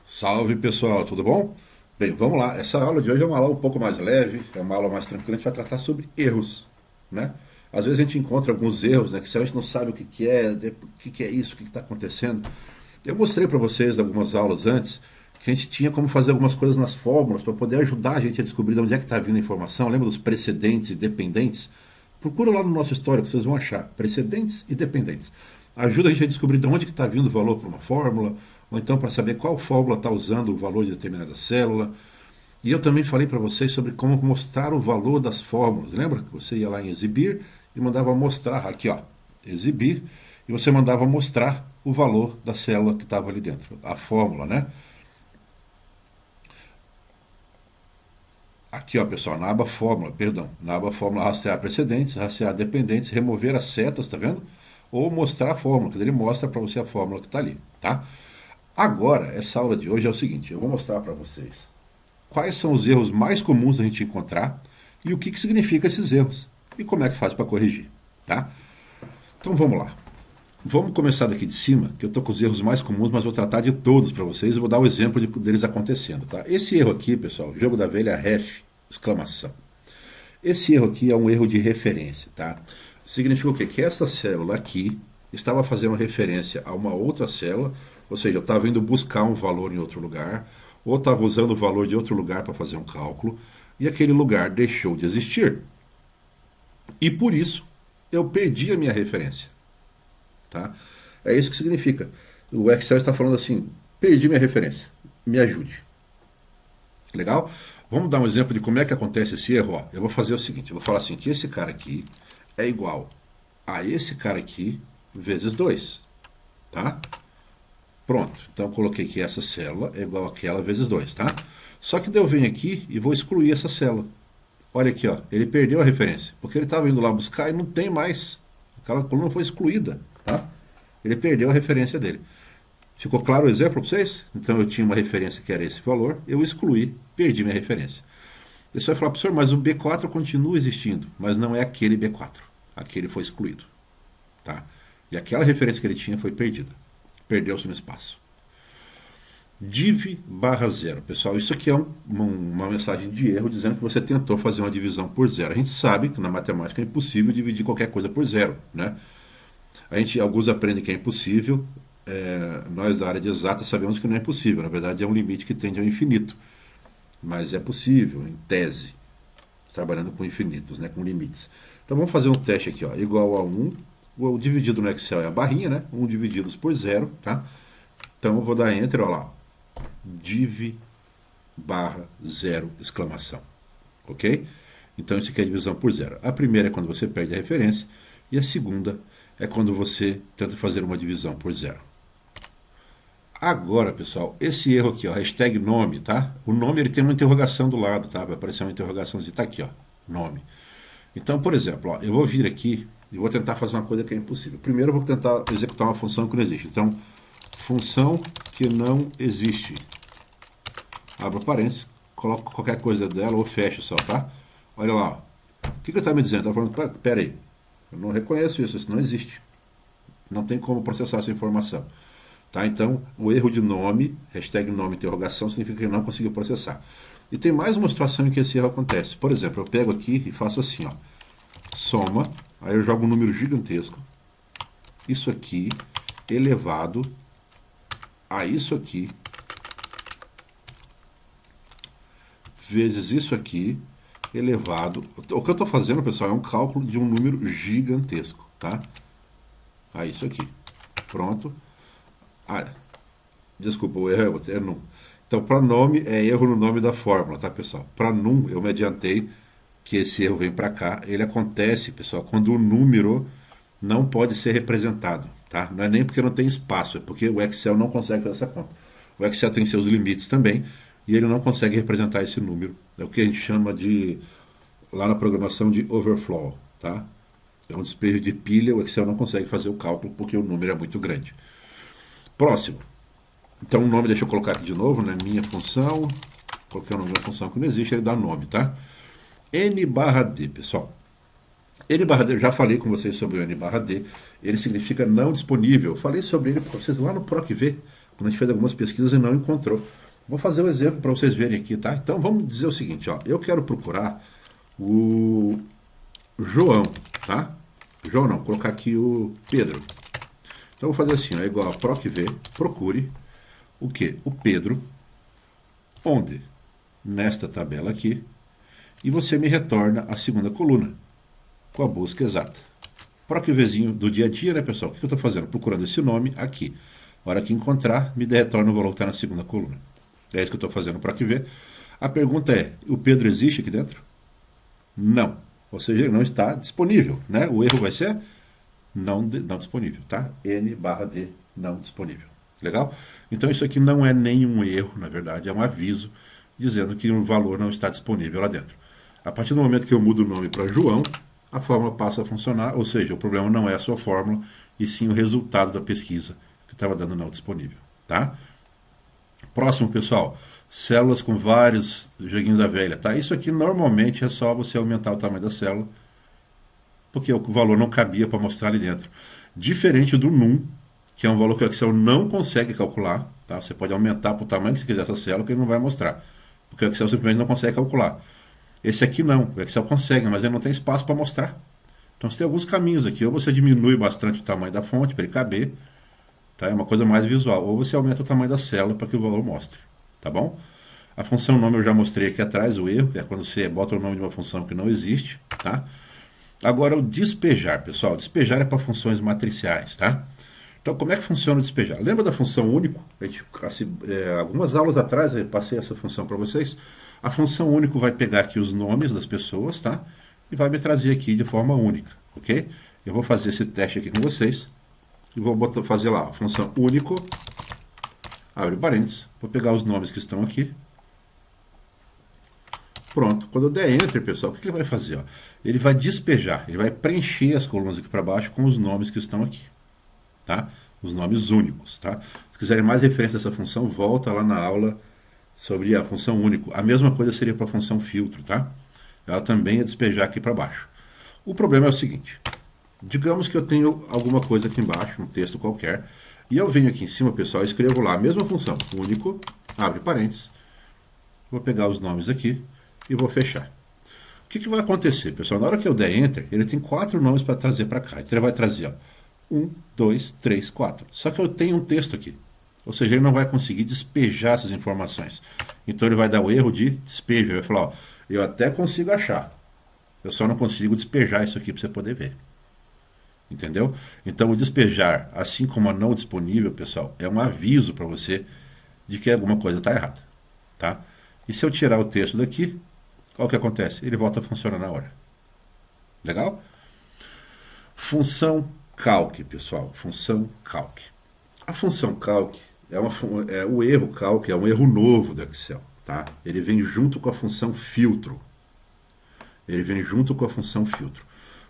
Salve pessoal, tudo bom? Bem, vamos lá. Essa aula de hoje é uma aula um pouco mais leve, é uma aula mais tranquila. A gente vai tratar sobre erros, né? Às vezes a gente encontra alguns erros, né? Que se a gente não sabe o que é isso, o que está acontecendo. Eu mostrei para vocês algumas aulas antes que a gente tinha como fazer algumas coisas nas fórmulas para poder ajudar a gente a descobrir de onde é que está vindo a informação. Lembra dos precedentes e dependentes? Procura lá no nosso histórico, vocês vão achar precedentes e dependentes. Ajuda a gente a descobrir de onde que está vindo o valor para uma fórmula, ou então para saber qual fórmula está usando o valor de determinada célula. E eu também falei para vocês sobre como mostrar o valor das fórmulas. Lembra que você ia lá em exibir e mandava mostrar, aqui ó, exibir, e você mandava mostrar o valor da célula que estava ali dentro, a fórmula, né? Aqui ó pessoal, na aba fórmula, perdão, na aba fórmula rastrear precedentes, rastrear dependentes, remover as setas, tá vendo? Ou mostrar a fórmula, que ele mostra para você a fórmula que está ali, tá? Agora, essa aula de hoje é o seguinte, eu vou mostrar para vocês quais são os erros mais comuns da gente encontrar e o que significa esses erros e como é que faz para corrigir, tá? Então vamos lá. Vamos começar daqui de cima, que eu estou com os erros mais comuns, mas vou tratar de todos para vocês e vou dar o exemplo deles acontecendo, tá? Esse erro aqui, pessoal, jogo da velha ref, exclamação. Esse erro aqui é um erro de referência, tá? Significa o quê? Que essa célula aqui estava fazendo referência a uma outra célula, ou seja, eu estava indo buscar um valor em outro lugar, ou estava usando o valor de outro lugar para fazer um cálculo, e aquele lugar deixou de existir. E por isso, eu perdi a minha referência. Tá? É isso que significa. O Excel está falando assim, perdi minha referência, me ajude. Legal? Vamos dar um exemplo de como é que acontece esse erro. Ó, eu vou fazer o seguinte, eu vou falar assim, que esse cara aqui é igual a esse cara aqui vezes 2. Tá? Pronto, então eu coloquei que essa célula é igual àquela vezes 2, tá? Só que daí eu venho aqui e vou excluir essa célula. Olha aqui, ó, ele perdeu a referência, porque ele estava indo lá buscar e não tem mais. Aquela coluna foi excluída, tá? Ele perdeu a referência dele. Ficou claro o exemplo para vocês? Então eu tinha uma referência que era esse valor, eu excluí, perdi minha referência. Você vai falar, professor, mas o B4 continua existindo, mas não é aquele B4. Aquele foi excluído, tá? E aquela referência que ele tinha foi perdida. Perdeu-se no espaço. Div barra zero. Pessoal, isso aqui é uma mensagem de erro dizendo que você tentou fazer uma divisão por zero. A gente sabe que na matemática é impossível dividir qualquer coisa por zero, né? Alguns aprendem que é impossível, nós da área de exata sabemos que não é impossível. Na verdade é um limite que tende ao infinito. Mas é possível, em tese, trabalhando com infinitos, né, com limites. Então vamos fazer um teste aqui, ó, igual a 1. O dividido no Excel é a barrinha, né? 1 divididos por 0, tá? Então eu vou dar Enter, olha lá. Div barra 0, exclamação. Ok? Então isso aqui é a divisão por 0. A primeira é quando você perde a referência e a segunda é quando você tenta fazer uma divisão por 0. Agora, pessoal, esse erro aqui, ó, hashtag nome, tá? O nome ele tem uma interrogação do lado, tá? Vai aparecer uma interrogaçãozinha, tá aqui, ó, nome. Então, por exemplo, ó, eu vou vir aqui e vou tentar fazer uma coisa que é impossível. Primeiro eu vou tentar executar uma função que não existe. Então, função que não existe. Abro parênteses, coloco qualquer coisa dela ou fecho só, tá? Olha lá, ó. O que ele está me dizendo? Está falando, pera aí, eu não reconheço isso não existe. Não tem como processar essa informação. Tá? Então, o erro de nome, hashtag nome interrogação, significa que eu não consigo processar. E tem mais uma situação em que esse erro acontece. Por exemplo, eu pego aqui e faço assim, ó, soma, aí eu jogo um número gigantesco, isso aqui elevado a isso aqui, vezes isso aqui, elevado... O que eu estou fazendo, pessoal, é um cálculo de um número gigantesco, tá? A isso aqui. Pronto. Desculpa, o erro é num. Então, para nome, é erro no nome da fórmula, tá, pessoal? Para num, eu me adiantei que esse erro vem para cá. Ele acontece, pessoal, quando o número não pode ser representado, tá? Não é nem porque não tem espaço, é porque o Excel não consegue fazer essa conta. O Excel tem seus limites também, e ele não consegue representar esse número. É o que a gente chama de, lá na programação, de overflow, tá? É um despejo de pilha, o Excel não consegue fazer o cálculo porque o número é muito grande. Próximo. Então o nome, deixa eu colocar aqui de novo, né? Minha função, qualquer nome de uma função que não existe, ele dá nome, tá? N barra D, pessoal. N barra D, eu já falei com vocês sobre o N barra D, ele significa não disponível. Eu falei sobre ele para vocês lá no PROC-V, quando a gente fez algumas pesquisas e não encontrou. Vou fazer um exemplo para vocês verem aqui, tá? Então vamos dizer o seguinte, ó, eu quero procurar o João, tá? João não, vou colocar aqui o Pedro. Então vou fazer assim, ó, igual a PROC-V, procure o que? O Pedro, onde? Nesta tabela aqui, e você me retorna a segunda coluna, com a busca exata. PROC-Vzinho do dia a dia, né, pessoal? O que eu estou fazendo? Procurando esse nome aqui. A hora que encontrar, me retorna o valor que está na segunda coluna. É isso que eu estou fazendo para PROC-V. A pergunta é, o Pedro existe aqui dentro? Não. Ou seja, ele não está disponível, né? O erro vai ser não disponível, tá? N barra D não disponível. Legal? Então isso aqui não é nenhum erro, na verdade, é um aviso dizendo que o valor não está disponível lá dentro. A partir do momento que eu mudo o nome para João, a fórmula passa a funcionar, ou seja, o problema não é a sua fórmula, e sim o resultado da pesquisa que estava dando não disponível, tá? Próximo, pessoal, células com vários joguinhos da velha, tá? Isso aqui normalmente é só você aumentar o tamanho da célula, porque o valor não cabia para mostrar ali dentro. Diferente do num, que é um valor que o Excel não consegue calcular, tá? Você pode aumentar para o tamanho que você quiser essa célula, que ele não vai mostrar, porque o Excel simplesmente não consegue calcular. Esse aqui não, o Excel consegue, mas ele não tem espaço para mostrar. Então você tem alguns caminhos aqui, ou você diminui bastante o tamanho da fonte para ele caber, tá? É uma coisa mais visual, ou você aumenta o tamanho da célula para que o valor mostre, tá bom? A função nome eu já mostrei aqui atrás, o erro, que é quando você bota o nome de uma função que não existe, tá? Agora o despejar, pessoal, despejar é para funções matriciais, tá? Então como é que funciona o despejar? Lembra da função único? Algumas aulas atrás eu passei essa função para vocês. A função único vai pegar aqui os nomes das pessoas, tá? E vai me trazer aqui de forma única, ok? Eu vou fazer esse teste aqui com vocês. E vou fazer lá, a função único, abre parênteses, vou pegar os nomes que estão aqui. Pronto, quando eu der Enter, pessoal, o que ele vai fazer? Ó? Ele vai despejar, ele vai preencher as colunas aqui para baixo com os nomes que estão aqui, tá? Os nomes únicos, tá? Se quiserem mais referência dessa função, volta lá na aula sobre a função único. A mesma coisa seria para a função filtro, tá? Ela também é despejar aqui para baixo. O problema é o seguinte, digamos que eu tenho alguma coisa aqui embaixo, um texto qualquer, e eu venho aqui em cima, pessoal, e escrevo lá a mesma função, único, abre parênteses, vou pegar os nomes aqui e vou fechar. O que vai acontecer, pessoal? Na hora que eu der Enter, ele tem 4 nomes para trazer para cá. Então ele vai trazer, ó, 1, 2, 3, 4. Só que eu tenho um texto aqui. Ou seja, ele não vai conseguir despejar essas informações. Então ele vai dar o erro de despejo. Ele vai falar, ó, eu até consigo achar. Eu só não consigo despejar isso aqui para você poder ver. Entendeu? Então o despejar, assim como a não disponível, pessoal, é um aviso para você de que alguma coisa está errada. Tá? E se eu tirar o texto daqui, qual que acontece? Ele volta a funcionar na hora. Legal? Função calc, pessoal. Função calc. A função calc o erro calc é um erro novo do Excel. Tá? Ele vem junto com a função filtro. Ele vem junto com a função filtro.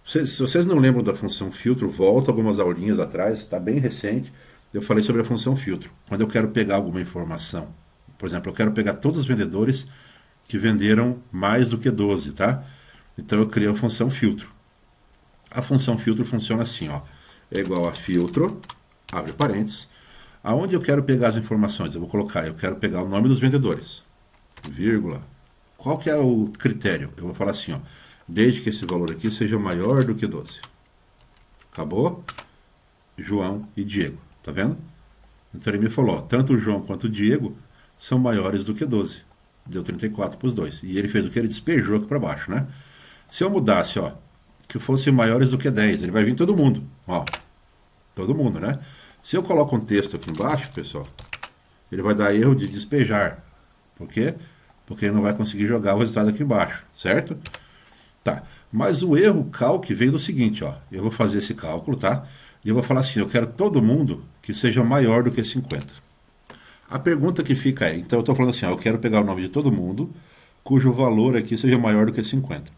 Se vocês não lembram da função filtro, volta algumas aulinhas atrás, está bem recente. Eu falei sobre a função filtro. Quando eu quero pegar alguma informação, por exemplo, eu quero pegar todos os vendedores que venderam mais do que 12, tá? Então eu crio a função filtro. A função filtro funciona assim, ó. É igual a filtro, abre parênteses. Aonde eu quero pegar as informações? Eu quero pegar o nome dos vendedores, vírgula. Qual que é o critério? Eu vou falar assim, ó. Desde que esse valor aqui seja maior do que 12. Acabou? João e Diego, tá vendo? Então ele me falou, ó, tanto o João quanto o Diego são maiores do que 12. Deu 34 para os dois. E ele fez o que? Ele despejou aqui para baixo, né? Se eu mudasse, ó, que fossem maiores do que 10, ele vai vir todo mundo, ó. Todo mundo, né? Se eu coloco um texto aqui embaixo, pessoal, ele vai dar erro de despejar. Por quê? Porque ele não vai conseguir jogar o resultado aqui embaixo, certo? Tá. Mas o erro calc veio do seguinte, ó. Eu vou fazer esse cálculo, tá? E eu vou falar assim, eu quero todo mundo que seja maior do que 50. A pergunta que fica é, então eu estou falando assim, ó, eu quero pegar o nome de todo mundo cujo valor aqui seja maior do que 50.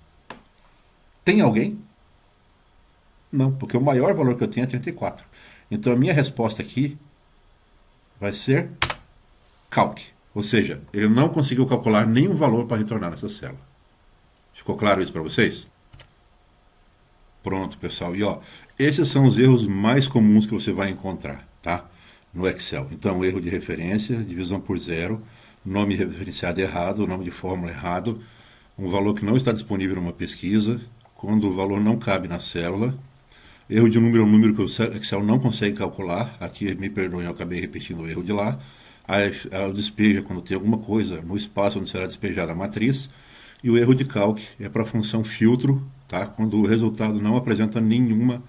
Tem alguém? Não, porque o maior valor que eu tenho é 34. Então a minha resposta aqui vai ser calc. Ou seja, ele não conseguiu calcular nenhum valor para retornar nessa célula. Ficou claro isso para vocês? Pronto, pessoal. E ó, esses são os erros mais comuns que você vai encontrar, tá? No Excel. Então, erro de referência, divisão por zero, nome referenciado errado, nome de fórmula errado, um valor que não está disponível numa pesquisa, quando o valor não cabe na célula, erro de número é um número que o Excel não consegue calcular. Aqui, me perdoem, eu acabei repetindo o erro de lá. Aí, o despejo é quando tem alguma coisa no espaço onde será despejada a matriz. E o erro de calc é para a função filtro, tá? Quando o resultado não apresenta nenhuma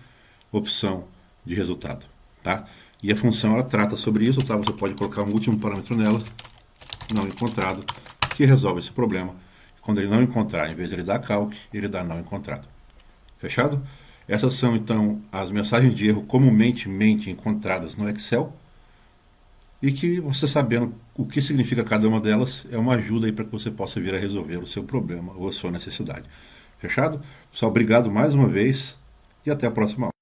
opção de resultado, tá? E a função ela trata sobre isso, tá? Você pode colocar um último parâmetro nela, não encontrado, que resolve esse problema. Quando ele não encontrar, em vez de ele dar calc, ele dá não encontrado. Fechado? Essas são, então, as mensagens de erro comumente encontradas no Excel e que você sabendo o que significa cada uma delas é uma ajuda aí para que você possa vir a resolver o seu problema ou a sua necessidade. Fechado? Pessoal, obrigado mais uma vez e até a próxima aula.